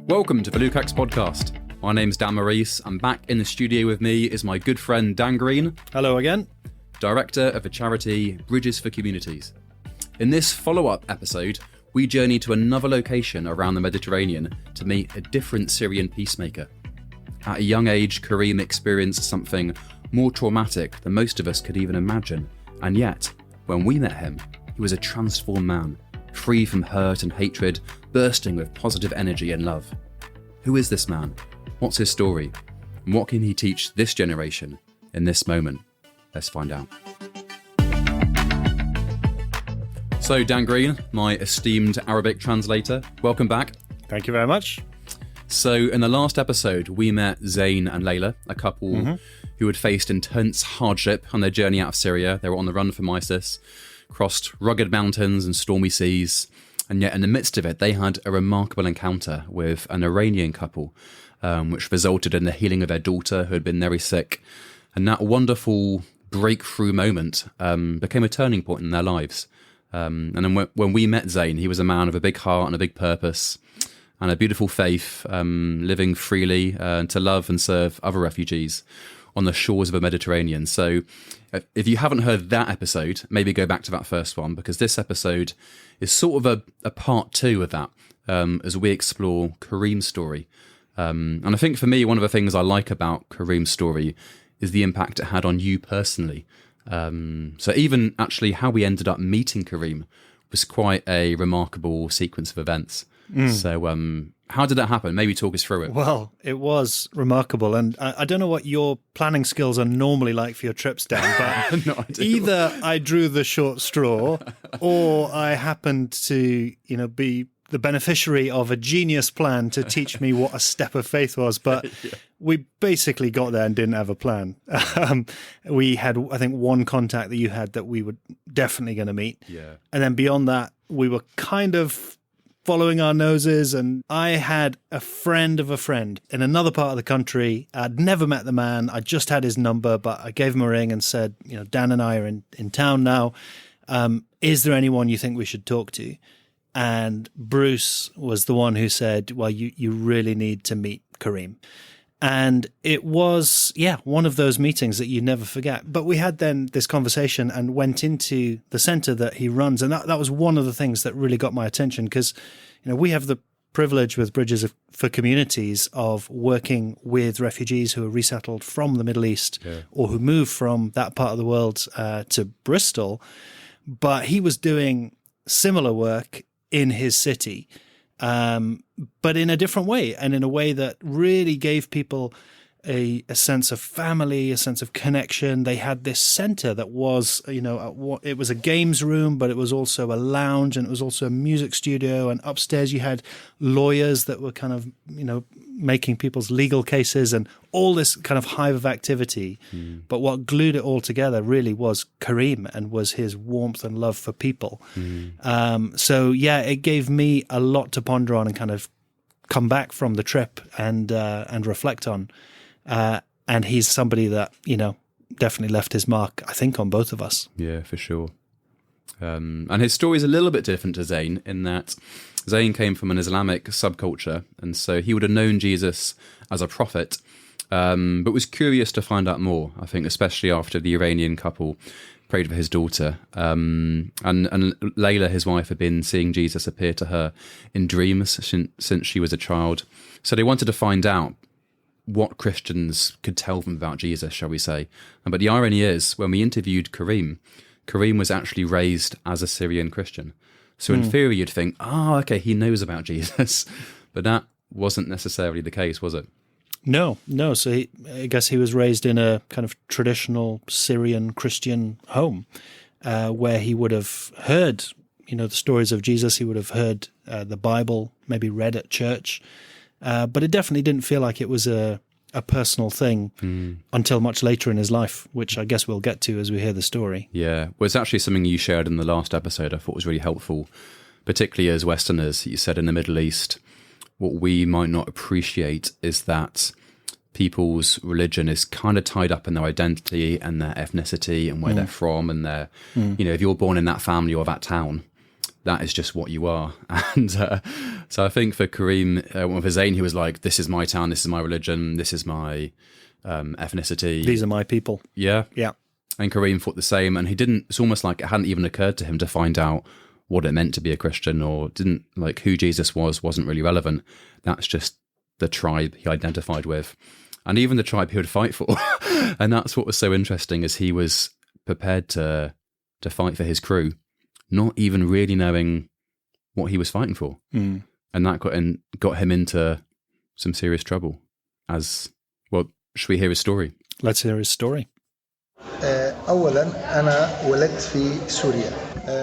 Welcome to the Lukacs podcast. My name's Dan Morrice, and back in the studio with me is my good friend Dan Green. Hello again. Director of the charity Bridges for Communities. In this follow-up episode, we journey to another location around the Mediterranean to meet a different Syrian peacemaker. At a young age, Karim experienced something more traumatic than most of us could even imagine. And yet, when we met him, he was a transformed man, free from hurt and hatred, bursting with positive energy and love. Who is this man? What's his story? And what can he teach this generation in this moment? Let's find out. So, Dan Green, my esteemed Arabic translator, welcome back. Thank you very much. So, in the last episode, we met Zayn and Layla, a couple who had faced intense hardship on their journey out of Syria. They were on the run from ISIS, crossed rugged mountains and stormy seas, and yet in the midst of it, they had a remarkable encounter with an Iranian couple, which resulted in the healing of their daughter who had been very sick. And that wonderful breakthrough moment became a turning point in their lives. And then when we met Zayn, he was a man of a big heart and a big purpose and a beautiful faith, living freely to love and serve other refugees on the shores of the Mediterranean. So if you haven't heard that episode, maybe go back to that first one, because this episode is sort of a part two of that, as we explore Karim's story. And I think for me, one of the things I like about Karim's story is the impact it had on you personally. So even actually how we ended up meeting Karim was quite a remarkable sequence of events. So how did that happen? Maybe talk us through it. Well, it was remarkable. And I don't know what your planning skills are normally like for your trips, Dan, but No idea. Either I drew the short straw or I happened to, be the beneficiary of a genius plan to teach me what a step of faith was. But we basically got there and didn't have a plan. We had, I think, one contact that you had that we were definitely going to meet. Yeah. And then beyond that, we were kind of following our noses. And I had a friend of a friend in another part of the country. I'd never met the man. I just had his number, but I gave him a ring and said, Dan and I are in town now. Is there anyone you think we should talk to? And Bruce was the one who said, well, you really need to meet Karim. And it was, one of those meetings that you never forget. But we had then this conversation and went into the center that he runs. And that was one of the things that really got my attention because, we have the privilege with Bridges for Communities of working with refugees who are resettled from the Middle East or who move from that part of the world to Bristol. But he was doing similar work in his city, but in a different way and in a way that really gave people a sense of family, a sense of connection. They had this center that was, it was a games room, but it was also a lounge and it was also a music studio. And upstairs you had lawyers that were kind of, making people's legal cases and all this kind of hive of activity. But what glued it all together really was Karim and was his warmth and love for people. So it gave me a lot to ponder on and kind of come back from the trip and reflect on. And he's somebody that, definitely left his mark, I think, on both of us. Yeah, for sure. And his story is a little bit different to Zayn in that Zayn came from an Islamic subculture, and so he would have known Jesus as a prophet, but was curious to find out more, I think, especially after the Iranian couple prayed for his daughter. And Layla, his wife, had been seeing Jesus appear to her in dreams since she was a child. So they wanted to find out what Christians could tell them about Jesus, shall we say. But the irony is, when we interviewed Karim was actually raised as a Syrian Christian. So in theory, you'd think, okay, he knows about Jesus. But that wasn't necessarily the case, was it? No. So I guess he was raised in a kind of traditional Syrian Christian home where he would have heard, the stories of Jesus. He would have heard the Bible, maybe read at church. But it definitely didn't feel like it was a personal thing until much later in his life, which I guess we'll get to as we hear the story. Yeah. Well, it's actually something you shared in the last episode I thought was really helpful, particularly as Westerners. You said in the Middle East, what we might not appreciate is that people's religion is kind of tied up in their identity and their ethnicity and where they're from and their, if you're born in that family or that town, that is just what you are. And so I think for Karim, for Zayn, he was like, this is my town, this is my religion, this is my ethnicity. These are my people. Yeah. Yeah. And Karim thought the same. And he didn't, it's almost like it hadn't even occurred to him to find out what it meant to be a Christian, or didn't, like, who Jesus wasn't really relevant. That's just the tribe he identified with. And even the tribe he would fight for. And that's what was so interesting, is he was prepared to fight for his crew, not even really knowing what he was fighting for. And that got him into some serious trouble. As well, should we hear his story? Let's hear his story.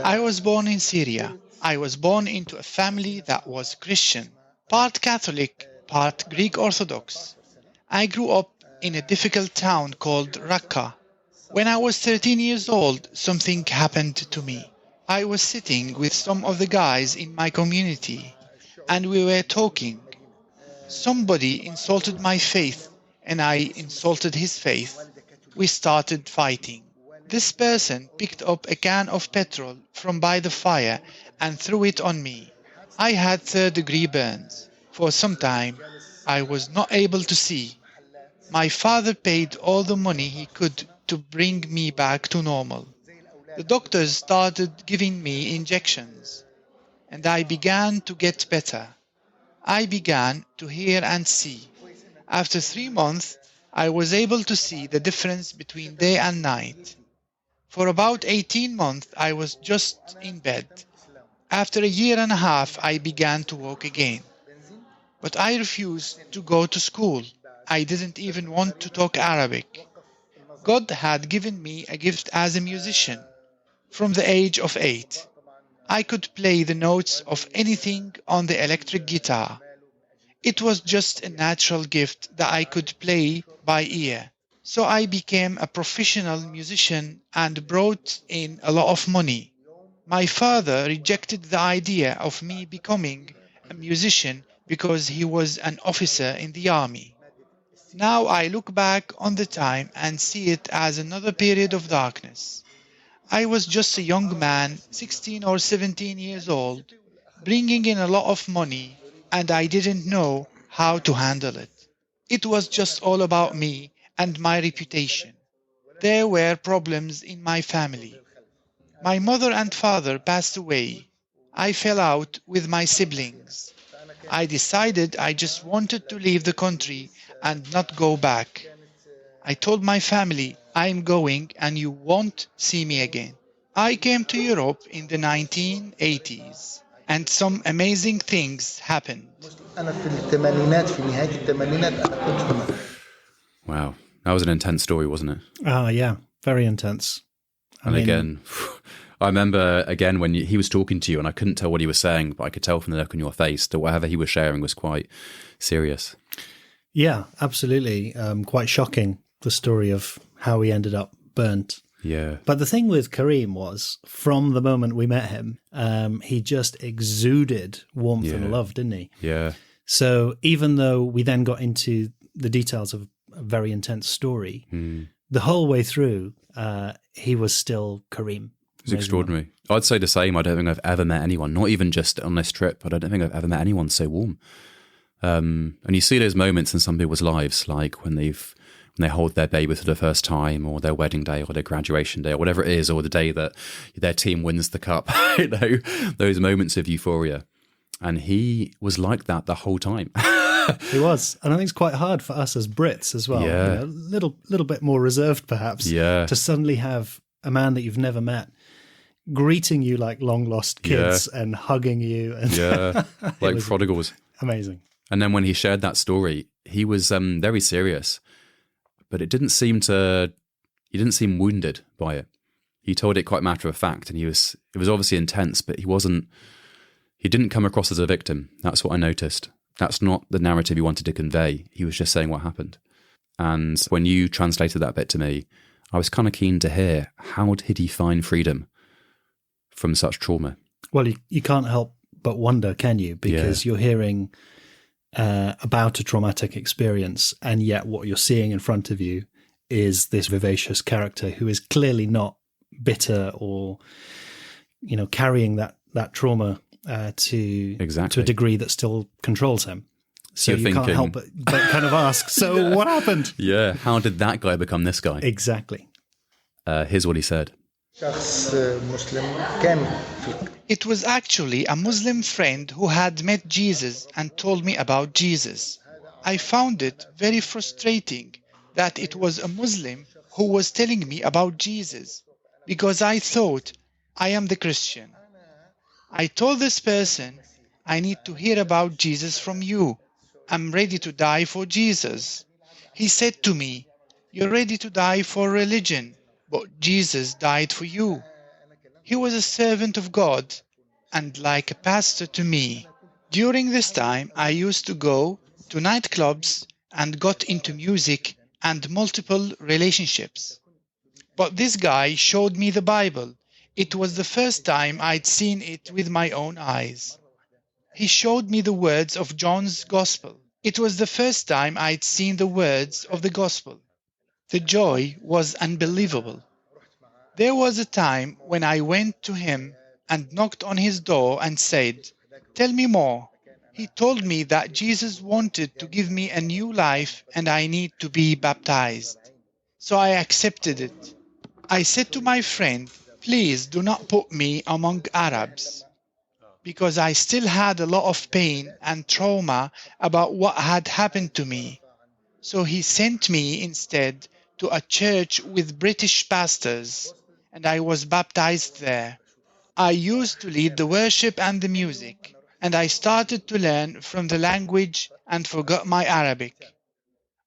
I was born in Syria. I was born into a family that was Christian, part Catholic, part Greek Orthodox. I grew up in a difficult town called Raqqa. When I was 13 years old, something happened to me. I was sitting with some of the guys in my community, and we were talking. Somebody insulted my faith, and I insulted his faith. We started fighting. This person picked up a can of petrol from by the fire and threw it on me. I had third-degree burns. For some time, I was not able to see. My father paid all the money he could to bring me back to normal. The doctors started giving me injections, and I began to get better. I began to hear and see. After 3 months, I was able to see the difference between day and night. For about 18 months, I was just in bed. After a year and a half, I began to walk again. But I refused to go to school. I didn't even want to talk Arabic. God had given me a gift as a musician. From the age of 8, I could play the notes of anything on the electric guitar. It was just a natural gift that I could play by ear. So I became a professional musician and brought in a lot of money. My father rejected the idea of me becoming a musician because he was an officer in the army. Now I look back on the time and see it as another period of darkness. I was just a young man, 16 or 17 years old, bringing in a lot of money, and I didn't know how to handle it. It was just all about me and my reputation. There were problems in my family. My mother and father passed away. I fell out with my siblings. I decided I just wanted to leave the country and not go back. I told my family, I'm going and you won't see me again. I came to Europe in the 1980s, and some amazing things happened. Wow. That was an intense story, wasn't it? Yeah. Very intense. Again, I remember again when he was talking to you, and I couldn't tell what he was saying, but I could tell from the look on your face that whatever he was sharing was quite serious. Yeah, absolutely. Quite shocking, the story of how he ended up burnt. Yeah. But the thing with Karim was, from the moment we met him, he just exuded warmth and love, didn't he? Yeah. So even though we then got into the details of a very intense story, the whole way through, he was still Karim. It's extraordinary. I'd say the same. I don't think I've ever met anyone, not even just on this trip, but I don't think I've ever met anyone so warm. And you see those moments in some people's lives, like when they hold their baby for the first time, or their wedding day, or their graduation day, or whatever it is, or the day that their team wins the cup, those moments of euphoria. And he was like that the whole time. He was. And I think it's quite hard for us as Brits as well. Yeah. A little bit more reserved, perhaps, to suddenly have a man that you've never met greeting you like long-lost kids and hugging you. And like prodigals. Amazing. And then when he shared that story, he was very serious, but he didn't seem wounded by it. He told it quite matter of fact, and it was obviously intense, but he didn't come across as a victim. That's what I noticed. That's not the narrative he wanted to convey. He was just saying what happened. And when you translated that bit to me, I was kind of keen to hear, how did he find freedom from such trauma? Well, you can't help but wonder, can you? Because you're hearing about a traumatic experience, and yet what you're seeing in front of you is this vivacious character who is clearly not bitter or, carrying that that trauma to a degree that still controls him. So you can't help but kind of ask, so what happened? Yeah, how did that guy become this guy? Exactly. Here's what he said. It was actually a Muslim friend who had met Jesus and told me about Jesus. I found it very frustrating that it was a Muslim who was telling me about Jesus, because I thought, I am the Christian. I told this person, I need to hear about Jesus from you. I'm ready to die for Jesus. He said to me, you're ready to die for religion, but Jesus died for you. He was a servant of God and like a pastor to me. During this time, I used to go to nightclubs and got into music and multiple relationships. But this guy showed me the Bible. It was the first time I'd seen it with my own eyes. He showed me the words of John's Gospel. It was the first time I'd seen the words of the Gospel. The joy was unbelievable. There was a time when I went to him and knocked on his door and said, tell me more. He told me that Jesus wanted to give me a new life and I need to be baptized. So I accepted it. I said to my friend, please do not put me among Arabs, because I still had a lot of pain and trauma about what had happened to me. So he sent me instead to a church with British pastors, and I was baptized there. I used to lead the worship and the music, and I started to learn from the language and forgot my Arabic.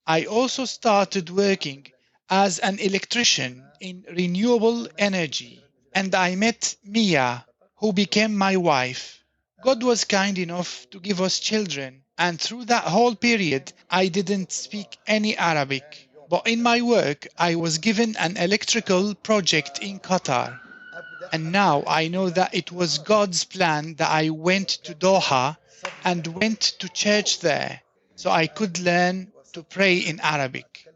I also started working as an electrician in renewable energy, and I met Mya, who became my wife. God was kind enough to give us children, and through that whole period, I didn't speak any Arabic. But in my work, I was given an electrical project in Qatar. And now I know that it was God's plan that I went to Doha and went to church there, so I could learn to pray in Arabic.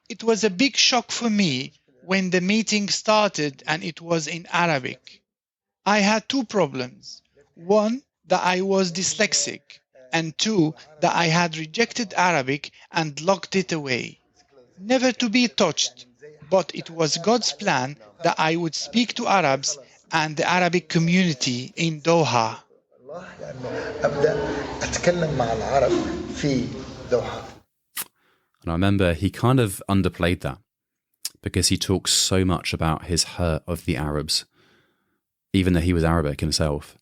It was a big shock for me when the meeting started and it was in Arabic. I had two problems. One, that I was dyslexic, and two, that I had rejected Arabic and locked it away, never to be touched. But it was God's plan that I would speak to Arabs and the Arabic community in Doha. And I remember he kind of underplayed that because he talks so much about his hurt of the Arabs, even though he was Arabic himself.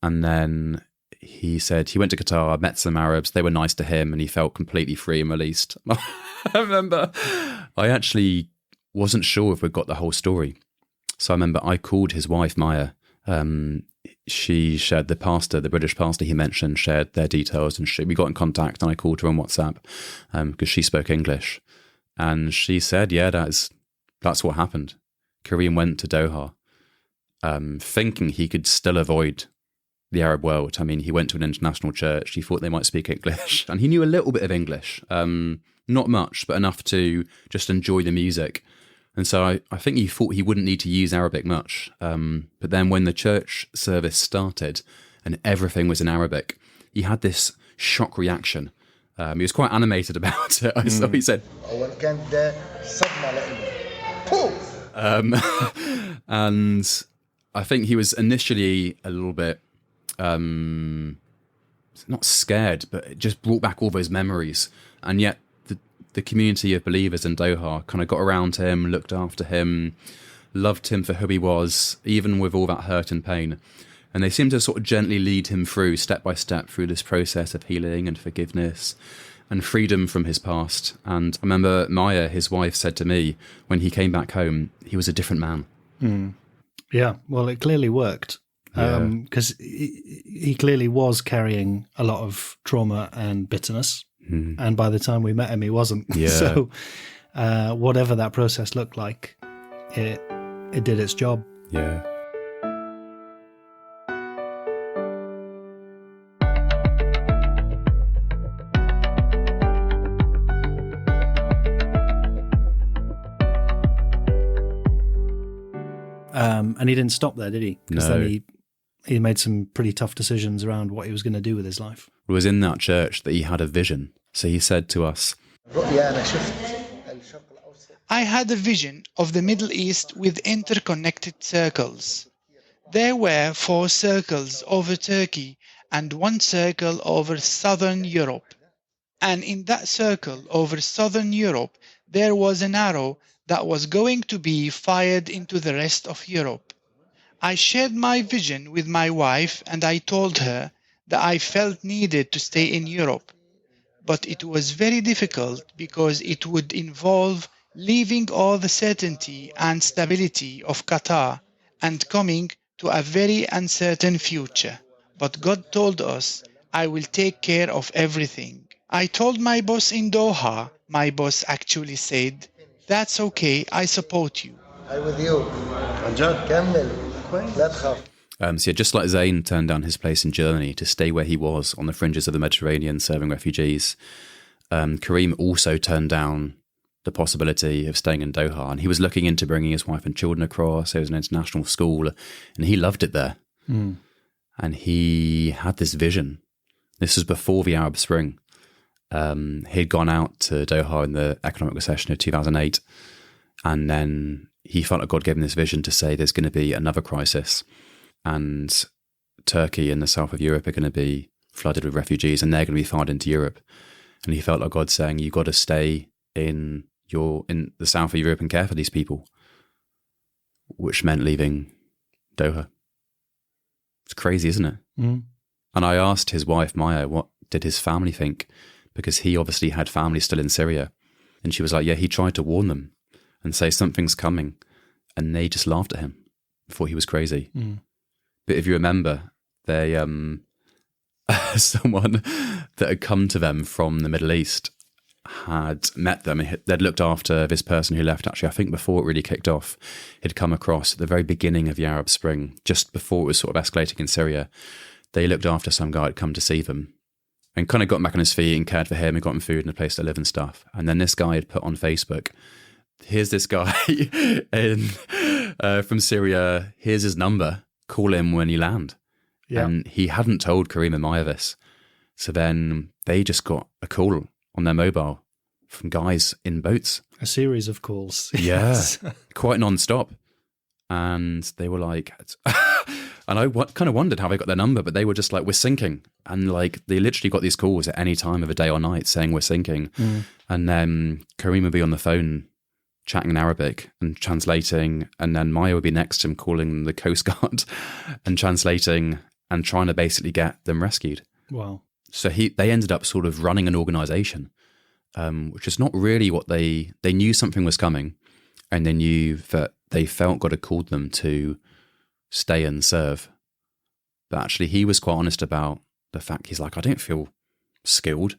And then he said he went to Qatar, met some Arabs, they were nice to him, and he felt completely free and released. I remember I actually wasn't sure if we'd got the whole story. So I remember I called his wife, Mya. She shared the British pastor he mentioned, shared their details, and we got in contact, and I called her on WhatsApp because she spoke English. And she said, yeah, that's what happened. Karim went to Doha thinking he could still avoid the Arab world. I mean, he went to an international church. He thought they might speak English, and he knew a little bit of English. Not much, but enough to just enjoy the music. And so I think he thought he wouldn't need to use Arabic much. But then when the church service started and everything was in Arabic, he had this shock reaction. He was quite animated about it. So he said, and I think he was initially a little bit, not scared, but it just brought back all those memories. And yet the community of believers in Doha kind of got around him, looked after him, loved him for who he was, even with all that hurt and pain. And they seemed to sort of gently lead him through, step by step, through this process of healing and forgiveness and freedom from his past. And I remember Mya, his wife, said to me when he came back home, he was a different man. Yeah, well, it clearly worked. Because he clearly was carrying a lot of trauma and bitterness. And by the time we met him, he wasn't. Yeah. So whatever that process looked like, it did its job. Yeah. And he didn't stop there, did he? Because then he made some pretty tough decisions around what he was going to do with his life. It was in that church that he had a vision. So he said to us, I had a vision of the Middle East with interconnected circles. There were 4 circles over Turkey and 1 circle over southern Europe. And in that circle over southern Europe, there was an arrow that was going to be fired into the rest of Europe. I shared my vision with my wife and I told her that I felt needed to stay in Europe. But it was very difficult because it would involve leaving all the certainty and stability of Qatar and coming to a very uncertain future. But God told us, I will take care of everything. I told my boss in Doha, my boss actually said, that's okay, I support you. I'm with you. So yeah, just like Zayn turned down his place in Germany to stay where he was on the fringes of the Mediterranean serving refugees, Karim also turned down the possibility of staying in Doha, and he was looking into bringing his wife and children across. It was an international school, and he loved it there. And he had this vision. This was before the Arab Spring. He'd gone out to Doha in the economic recession of 2008, and then he felt like God gave him this vision to say there's going to be another crisis, and Turkey and the south of Europe are going to be flooded with refugees, and they're going to be fired into Europe. And he felt like God saying, you've got to stay in the south of Europe and care for these people, which meant leaving Doha. It's crazy, isn't it? And I asked his wife, Mya, what did his family think? Because he obviously had family still in Syria. And she was like, yeah, he tried to warn them and say something's coming. And they just laughed at him, thought he was crazy. But if you remember, they someone that had come to them from the Middle East had met them. They'd looked after this person who left, actually, I think before it really kicked off. He'd come across at the very beginning of the Arab Spring, just before it was sort of escalating in Syria. They looked after some guy who'd come to see them and kind of got him back on his feet and cared for him and got him food and a place to live and stuff. And then this guy had put on Facebook, here's this guy from Syria, here's his number, call him when you land. Yeah. And he hadn't told Karim and Mya this. So then they just got a call on their mobile from guys in boats. A series of calls. Yeah, quite non-stop. And they were like, and I kind of wondered how they got their number, but they were just like, we're sinking. And like, they literally got these calls at any time of the day or night saying we're sinking. And then Karim would be on the phone chatting in Arabic and translating. And then Mya would be next to him calling the Coast Guard and translating and trying to basically get them rescued. Wow. So they ended up sort of running an organization, which is not really what they knew something was coming, and they knew that they felt God had called them to stay and serve. But actually he was quite honest about the fact, he's like, I don't feel skilled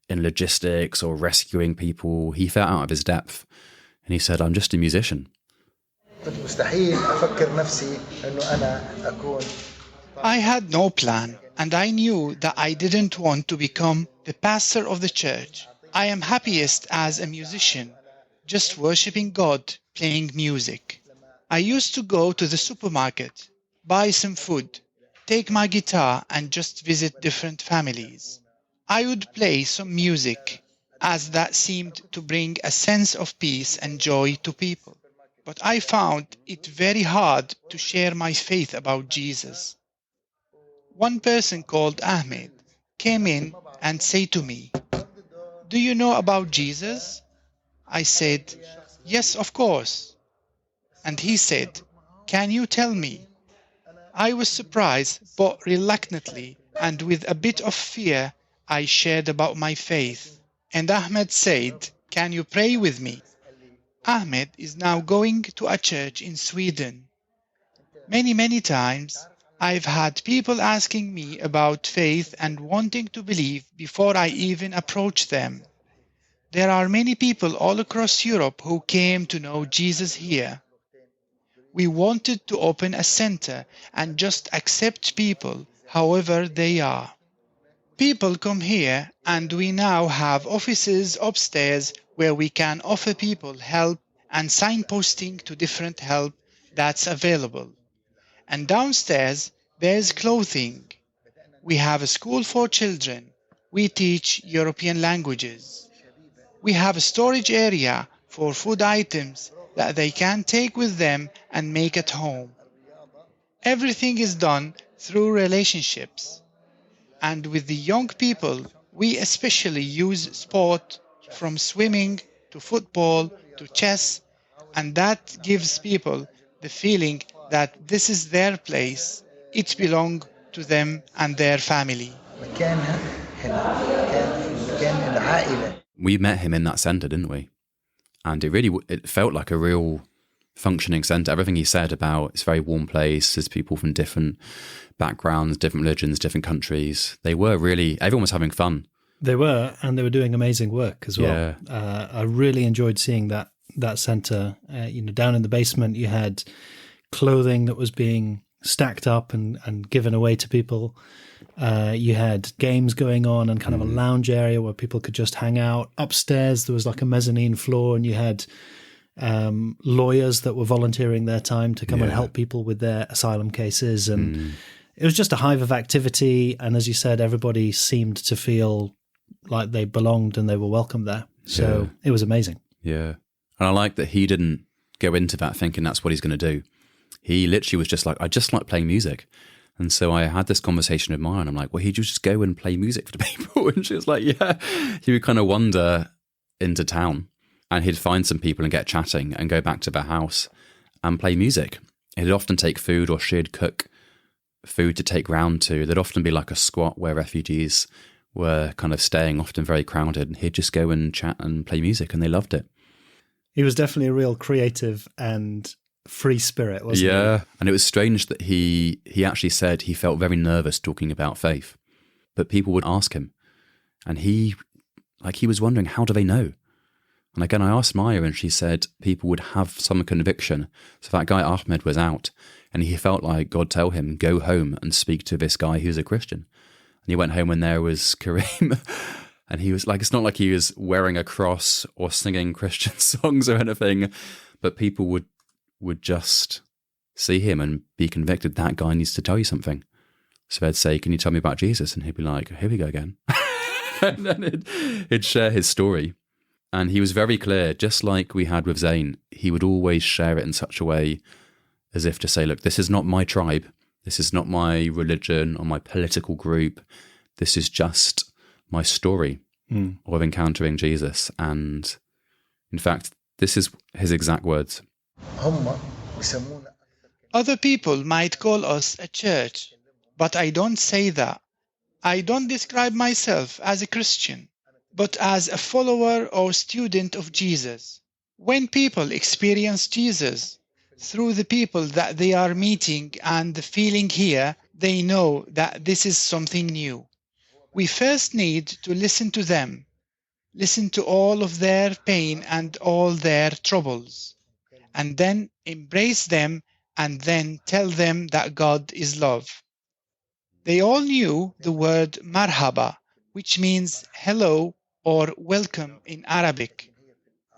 in logistics or rescuing people. He felt out of his depth. And he said, I'm just a musician. I had no plan, and I knew that I didn't want to become the pastor of the church. I am happiest as a musician, just worshiping God, playing music. I used to go to the supermarket, buy some food, take my guitar and just visit different families. I would play some music, as that seemed to bring a sense of peace and joy to people. But I found it very hard to share my faith about Jesus. One person called Ahmed came in and said to me, "Do you know about Jesus?" I said, "Yes, of course." And he said, "Can you tell me?" I was surprised, but reluctantly and with a bit of fear, I shared about my faith. And Ahmed said, "Can you pray with me?" Ahmed is now going to a church in Sweden. Many times, I've had people asking me about faith and wanting to believe before I even approach them. There are many people all across Europe who came to know Jesus here. We wanted to open a center and just accept people however they are. People come here and we now have offices upstairs where we can offer people help and signposting to different help that's available. And downstairs, There's clothing. We have a school for children. We teach European languages. We have a storage area for food items that they can take with them and make at home. Everything is done through relationships. And with the young people, we especially use sport from swimming to football to chess, and that gives people the feeling that this is their place. It belongs to them and their family. We met him in that centre, didn't we? And it felt like a real functioning centre. Everything he said about it's a very warm place, there's people from different backgrounds, different religions, different countries. Everyone was having fun. They were, and they were doing amazing work as well. Yeah. I really enjoyed seeing that centre. Down in the basement, you had clothing that was being stacked up and given away to people. You had games going on and kind of a lounge area where people could just hang out. Upstairs, there was like a mezzanine floor, and you had lawyers that were volunteering their time to come and help people with their asylum cases. And it was just a hive of activity. And as you said, everybody seemed to feel like they belonged and they were welcome there. So it was amazing. Yeah. And I like that he didn't go into that thinking that's what he's going to do. He literally was just like, I just like playing music. And so I had this conversation with Mya, and I'm like, well, he'd just go and play music for the people. And she was like, yeah. He would kind of wander into town and he'd find some people and get chatting and go back to their house and play music. He'd often take food, or she'd cook food to take round to. There'd often be like a squat where refugees were kind of staying, often very crowded. And he'd just go and chat and play music, and they loved it. He was definitely a real creative and free spirit, wasn't he? Yeah. And it was strange that he actually said he felt very nervous talking about faith, but people would ask him, and he was wondering, how do they know? And again, I asked Mya, and she said people would have some conviction. So that guy Ahmed was out, and he felt like God told him, go home and speak to this guy who's a Christian. And he went home, and there was Karim. And he was like, it's not like he was wearing a cross or singing Christian songs or anything, but people would just see him and be convicted, that guy needs to tell you something. So they'd say, can you tell me about Jesus? And he'd be like, here we go again. And then he'd share his story. And he was very clear, just like we had with Zayn, he would always share it in such a way as if to say, look, this is not my tribe. This is not my religion or my political group. This is just my story of encountering Jesus. And in fact, this is his exact words. Other people might call us a church, but I don't say that. I don't describe myself as a Christian, but as a follower or student of Jesus. When people experience Jesus through the people that they are meeting and the feeling here, they know that this is something new. We first need to listen to them, listen to all of their pain and all their troubles, and then embrace them and then tell them that God is love. They all knew the word marhaba, which means hello or welcome in Arabic,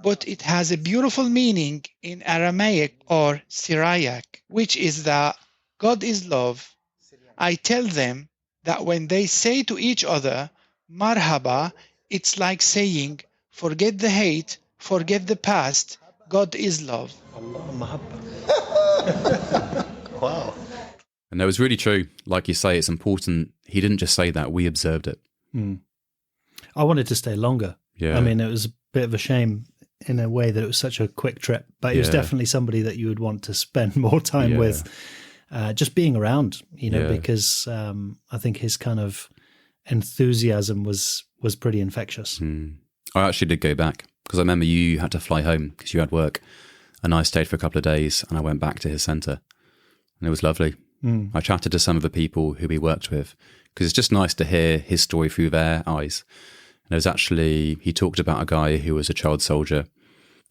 but it has a beautiful meaning in Aramaic or Syriac, which is that God is love. I tell them that when they say to each other, marhaba, it's like saying, forget the hate, forget the past, God is love. Wow. And that was really true. Like you say, it's important. He didn't just say that, we observed it. I wanted to stay longer. Yeah. I mean, it was a bit of a shame in a way that it was such a quick trip, but he was definitely somebody that you would want to spend more time with, just being around, because I think his kind of enthusiasm was pretty infectious. I actually did go back because I remember you had to fly home because you had work, and I stayed for a couple of days, and I went back to his centre, and it was lovely. I chatted to some of the people who he worked with because it's just nice to hear his story through their eyes. And it was actually, he talked about a guy who was a child soldier,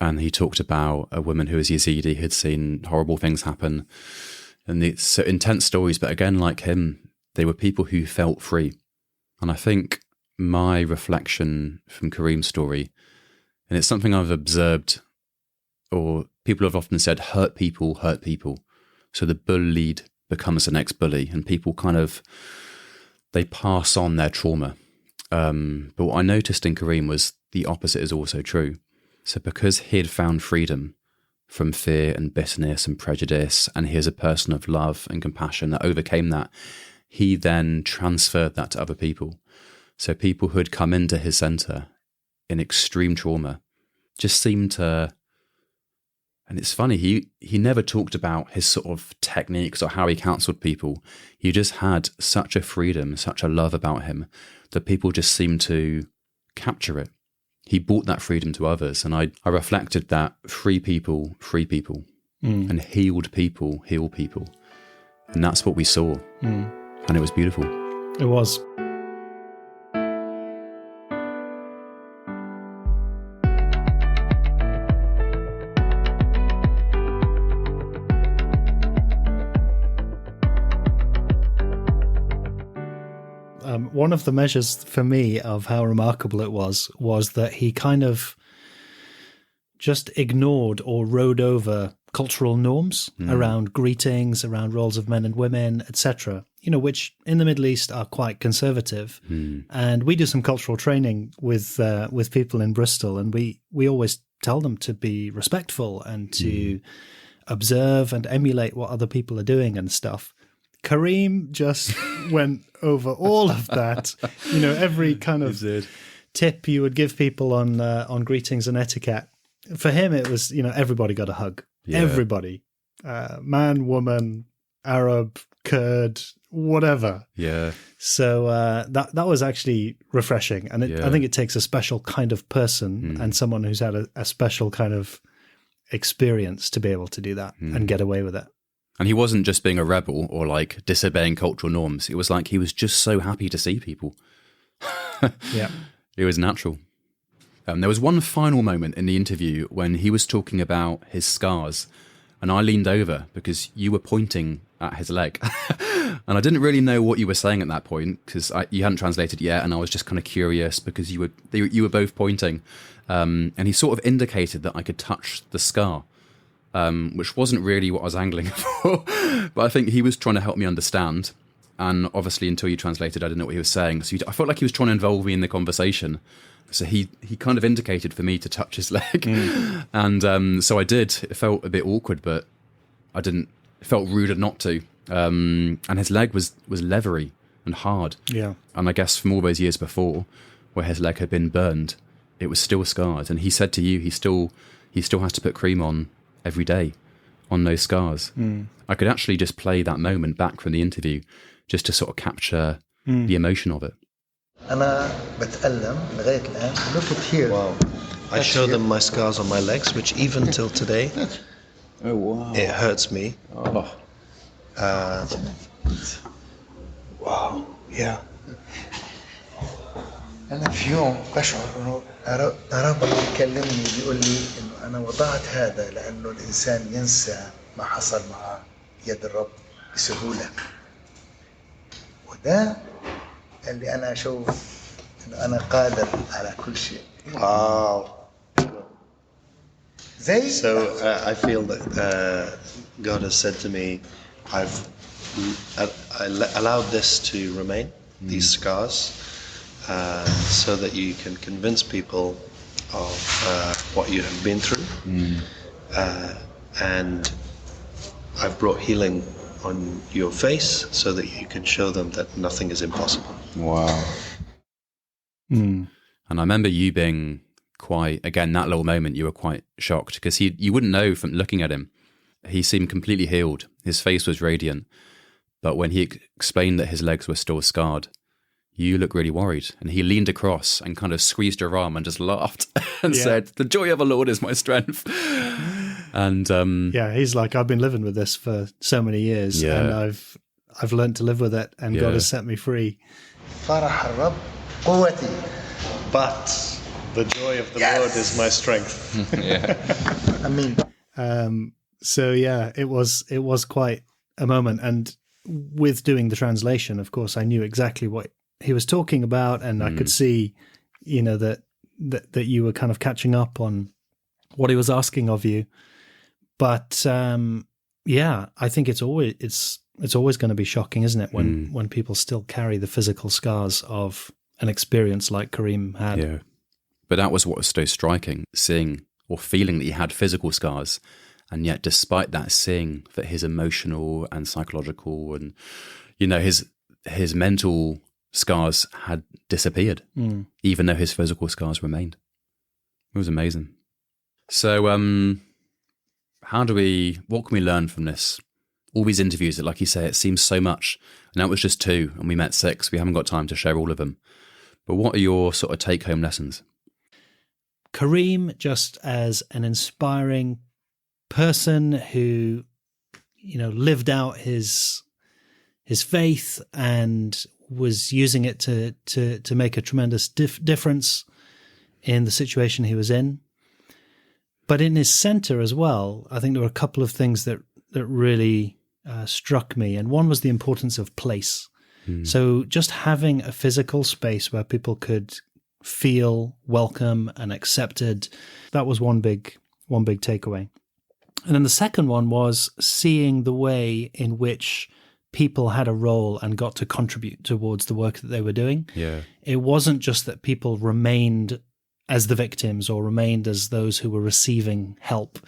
and he talked about a woman who was Yazidi, who'd seen horrible things happen. And it's so intense stories, but again, like him, they were people who felt free. And I think my reflection from Karim's story, and it's something I've observed, or people have often said, hurt people hurt people. So the bullied becomes the next bully, and people they pass on their trauma. But what I noticed in Karim was the opposite is also true. So because he had found freedom from fear and bitterness and prejudice, and he is a person of love and compassion that overcame that, he then transferred that to other people. So people who had come into his centre in extreme trauma just seemed to... And it's funny, he never talked about his sort of techniques or how he counselled people. He just had such a freedom, such a love about him that people just seemed to capture it. He brought that freedom to others. And I reflected that free people, and healed people, heal people. And that's what we saw. And it was beautiful. It was. One of the measures for me of how remarkable it was that he kind of just ignored or rode over cultural norms around greetings, around roles of men and women, etc., which in the Middle East are quite conservative. And we do some cultural training with people in Bristol, and we always tell them to be respectful and to observe and emulate what other people are doing and stuff. Karim just went over all of that. Every kind of tip you would give people on greetings and etiquette. For him, it was, everybody got a hug. Yeah. Everybody. Man, woman, Arab, Kurd, whatever. Yeah. So that was actually refreshing. And I think it takes a special kind of person and someone who's had a special kind of experience to be able to do that and get away with it. And he wasn't just being a rebel or like disobeying cultural norms. It was like he was just so happy to see people. Yeah. It was natural. There was one final moment in the interview when he was talking about his scars, and I leaned over because you were pointing at his leg. And I didn't really know what you were saying at that point because you hadn't translated yet, and I was just kind of curious because you were both pointing. And he sort of indicated that I could touch the scar. Which wasn't really what I was angling for, but I think he was trying to help me understand. And obviously, until you translated, I didn't know what he was saying. So I felt like he was trying to involve me in the conversation. So he kind of indicated for me to touch his leg, and so I did. It felt a bit awkward, but I didn't. It felt rude not to. And his leg was leathery and hard. Yeah. And I guess from all those years before, where his leg had been burned, it was still scarred. And he said to you, he still has to put cream on every day on those scars. I could actually just play that moment back from the interview just to sort of capture the emotion of it. Wow. I show them my scars on my legs, which even till today, it hurts me. Wow, yeah. أنا في يوم بشعر إنه ربي يكلمني بيقول لي إنه أنا وضعت هذا لأنه الإنسان ينسى ما حصل مع يد الرب بسهولة، وده اللي أنا أشوف إنه أنا قادر على كل شيء. Wow. So I feel that God has said to me, I allowed this to remain, these scars. So that you can convince people of what you have been through. And I've brought healing on your face so that you can show them that nothing is impossible. Wow. And I remember you being quite, again, that little moment, you were quite shocked because you wouldn't know from looking at him. He seemed completely healed. His face was radiant. But when he explained that his legs were still scarred, you look really worried. And he leaned across and kind of squeezed your arm and just laughed and said, the joy of the Lord is my strength. And he's like, I've been living with this for so many years and I've learned to live with it and God has set me free. But the joy of the Lord is my strength. I mean, so it was quite a moment. And with doing the translation, of course, I knew exactly what he was talking about, and I could see, that you were kind of catching up on what he was asking of you. But I think it's it's always going to be shocking, isn't it, when people still carry the physical scars of an experience like Karim had. Yeah. But that was what was so striking, seeing or feeling that he had physical scars, and yet despite that, seeing that his emotional and psychological and, you know, his mental scars had disappeared, even though his physical scars remained. It was amazing. So what can we learn from this? All these interviews, that, like you say, it seems so much, and that was just 2, and we met 6. We haven't got time to share all of them. But what are your sort of take-home lessons? Karim, just as an inspiring person who, you know, lived out his faith and was using it to make a tremendous difference in the situation he was in. But in his center as well, I think there were a couple of things that really struck me. And one was the importance of place. So just having a physical space where people could feel welcome and accepted, that was one big takeaway. And then the second one was seeing the way in which people had a role and got to contribute towards the work that they were doing. Yeah. It wasn't just that people remained as the victims or remained as those who were receiving help.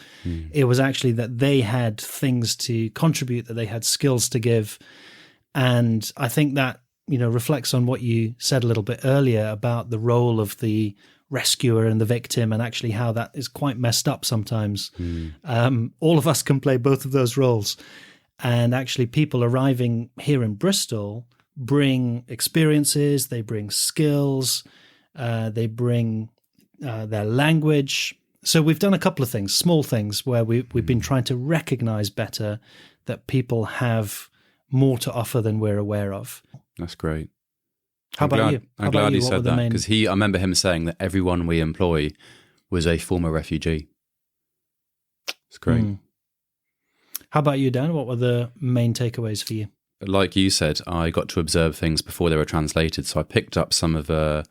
It was actually that they had things to contribute, that they had skills to give. And I think that, you know, reflects on what you said a little bit earlier about the role of the rescuer and the victim, and actually how that is quite messed up sometimes. All of us can play both of those roles. And actually people arriving here in Bristol bring experiences, they bring skills, they bring their language. So we've done a couple of things, small things, where we've been trying to recognize better that people have more to offer than we're aware of. That's great. How about you? I'm glad you said that, because I remember him saying that everyone we employ was a former refugee. It's great. How about you, Dan? What were the main takeaways for you? Like you said, I got to observe things before they were translated, so I picked up some of the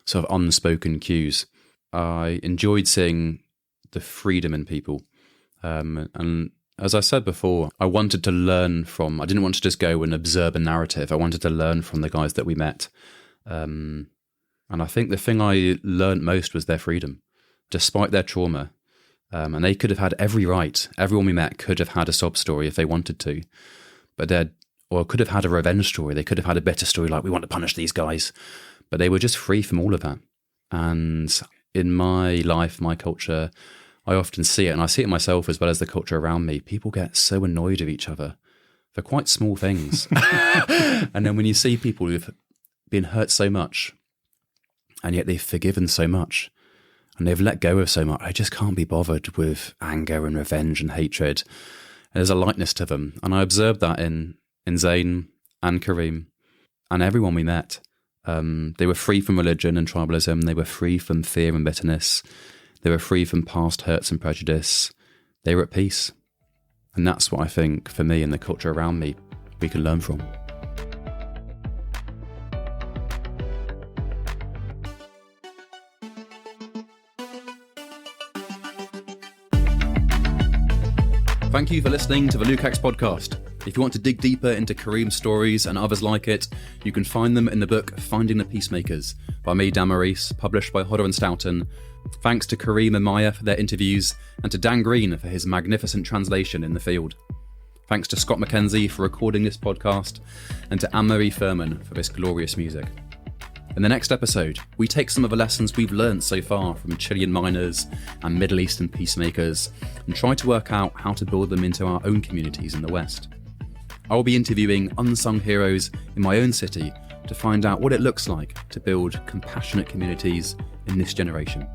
sort of unspoken cues. I enjoyed seeing the freedom in people. And as I said before, I wanted to learn from, I didn't want to just go and observe a narrative. I wanted to learn from the guys that we met. And I think the thing I learned most was their freedom, despite their trauma. And they could have had every right. Everyone we met could have had a sob story if they wanted to, or could have had a revenge story. They could have had a bitter story like, we want to punish these guys. But they were just free from all of that. And in my life, my culture, I often see it, and I see it myself as well as the culture around me. People get so annoyed with each other for quite small things. And then when you see people who've been hurt so much, and yet they've forgiven so much, and they've let go of so much, I just can't be bothered with anger and revenge and hatred. And there's a lightness to them. And I observed that in Zayn and Karim and everyone we met. They were free from religion and tribalism. They were free from fear and bitterness. They were free from past hurts and prejudice. They were at peace. And that's what I think, for me and the culture around me, we can learn from. Thank you for listening to the Lukács podcast. If you want to dig deeper into Karim's stories and others like it, you can find them in the book Finding the Peacemakers by me, Dan Morrice, published by Hodder & Stoughton. Thanks to Karim and Mya for their interviews, and to Dan Green for his magnificent translation in the field. Thanks to Scott McKenzie for recording this podcast, and to Anne-Marie Furman for this glorious music. In the next episode, we take some of the lessons we've learned so far from Chilean miners and Middle Eastern peacemakers and try to work out how to build them into our own communities in the West. I will be interviewing unsung heroes in my own city to find out what it looks like to build compassionate communities in this generation.